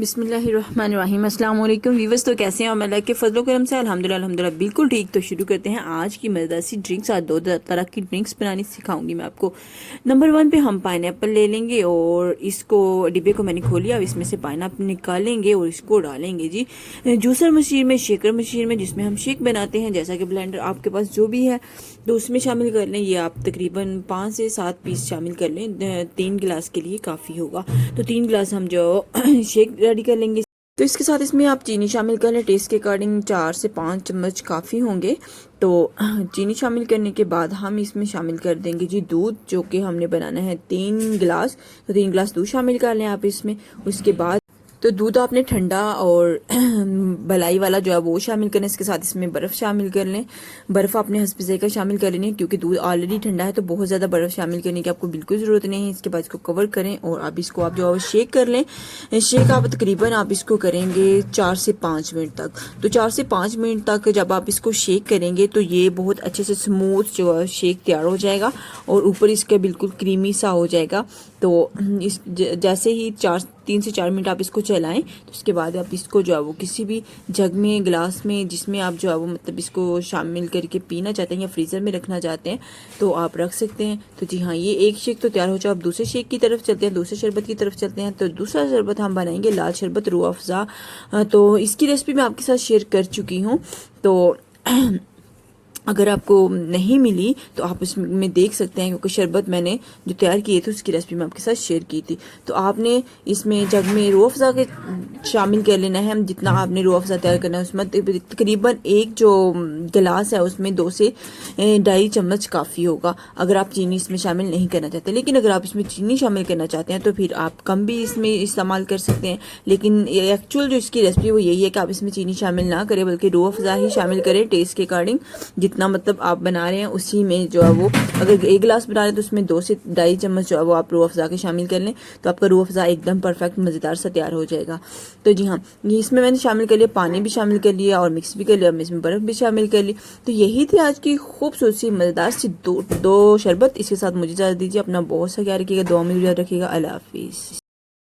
बिस्मिल्लाहिर्रहमानिर्रहीम। अस्सलाम वालेकुम वीवर्स, तो कैसे हैं? अल्लाह के फजलो करम से अल्हम्दुलिल्लाह बिल्कुल ठीक। तो शुरू करते हैं आज की मज़ेदार सी ड्रिंक्स। आज 2 तरह की ड्रिंक्स बनानी सिखाऊंगी मैं आपको। नंबर 1 पे हम पाइनएप्पल ले लेंगे और इसको डिब्बे को मैंने खोल लिया। अब इसमें से पाइनएप्पल निकालेंगे और इसको डालेंगे जी जूसर मशीन में, शेकर मशीन में, जिसमें हम शेक बनाते हैं। जैसा कि ब्लेंडर आपके पास जो भी है तो उसमें शामिल कर लें। ये आप तकरीबन 5 से 7 पीस शामिल कर लें। 3 गिलास के लिए काफ़ी होगा। तो 3 गिलास हम जो शेक रेडी कर लेंगे। तो इसके साथ इसमें आप चीनी शामिल कर लें। टेस्ट के अकॉर्डिंग 4 से 5 चम्मच काफ़ी होंगे। तो चीनी शामिल करने के बाद हम इसमें शामिल कर देंगे जी दूध, जो कि हमने बनाना है 3 गिलास। तो 3 गिलास दूध शामिल कर लें आप इसमें। उसके बाद तो दूध आपने ठंडा और भलाई वाला जो है वो शामिल करें। इसके साथ इसमें बर्फ़ शामिल कर लें। बर्फ़ आपने हस्ब ज़ायक़ा शामिल कर लेनी है, क्योंकि दूध ऑलरेडी ठंडा है तो बहुत ज़्यादा बर्फ़ शामिल करने की आपको बिल्कुल ज़रूरत नहीं है। इसके बाद इसको कवर करें और अब इसको आप जो है शेक कर लें। शेक आप तकरीबन आप इसको करेंगे 4 से 5 मिनट तक। तो 4 से 5 मिनट तक जब आप इसको शेक करेंगे तो ये बहुत अच्छे से स्मूथ जो है शेक तैयार हो जाएगा और ऊपर इसका बिल्कुल क्रीमी सा हो जाएगा। तो इस जैसे ही 3 से 4 मिनट आप इसको चलाएं तो उसके बाद आप इसको जो है वो किसी भी जग में, गिलास में, जिसमें आप जो है वो मतलब इसको शामिल करके पीना चाहते हैं या फ्रीज़र में रखना चाहते हैं तो आप रख सकते हैं। तो जी हाँ, ये एक शेक तो तैयार हो जाए। अब दूसरे शेक की तरफ चलते हैं, दूसरे शरबत की तरफ चलते हैं। तो दूसरा शरबत हम बनाएंगे लाल शरबत रूह अफ़ज़ा। तो इसकी रेसिपी मैं आपके साथ शेयर कर चुकी हूँ। तो अगर आपको नहीं मिली तो आप इसमें देख सकते हैं, क्योंकि शरबत मैंने जो तैयार किए थे उसकी रेसिपी मैं आपके साथ शेयर की थी। तो आपने इसमें जग में रूह अफ़ज़ा के शामिल कर लेना है। जितना आपने रूह अफ़ज़ा तैयार करना है उसमें तकरीबन एक जो गिलास है उसमें 2 से 2.5 चम्मच काफ़ी होगा, अगर आप चीनी इसमें शामिल नहीं करना चाहते। लेकिन अगर आप इसमें चीनी शामिल करना चाहते हैं तो फिर आप कम भी इसमें इस्तेमाल कर सकते हैं। लेकिन एक्चुअल जो इसकी रेसिपी वो यही है कि आप इसमें चीनी शामिल ना करें, बल्कि रूह अफ़ज़ा ही शामिल करें टेस्ट के अकॉर्डिंग। जितना मतलब आप बना रहे हैं उसी में जो है वो, अगर 1 गिलास बना रहे हैं तो उसमें 2 से 2.5 चम्मच जो है वो आप रूह अफ़ज़ा के शामिल कर लें। तो आपका रूह अफ़ज़ा एकदम परफेक्ट मज़ेदार सा तैयार हो जाएगा। तो जी हाँ, ये इसमें मैंने शामिल कर लिया, पानी भी शामिल कर लिया और मिक्स भी कर लिया, इसमें बर्फ़ भी शामिल कर ली। तो यही थी आज की खूबसूरत सी मज़ेदार सी दो शरबत। इसके साथ मुझे इजाज़त दीजिए। अपना बहुत सा ख्याल रखिएगा, दुआ में याद रखिएगा। अल्लाह हाफ़िज़।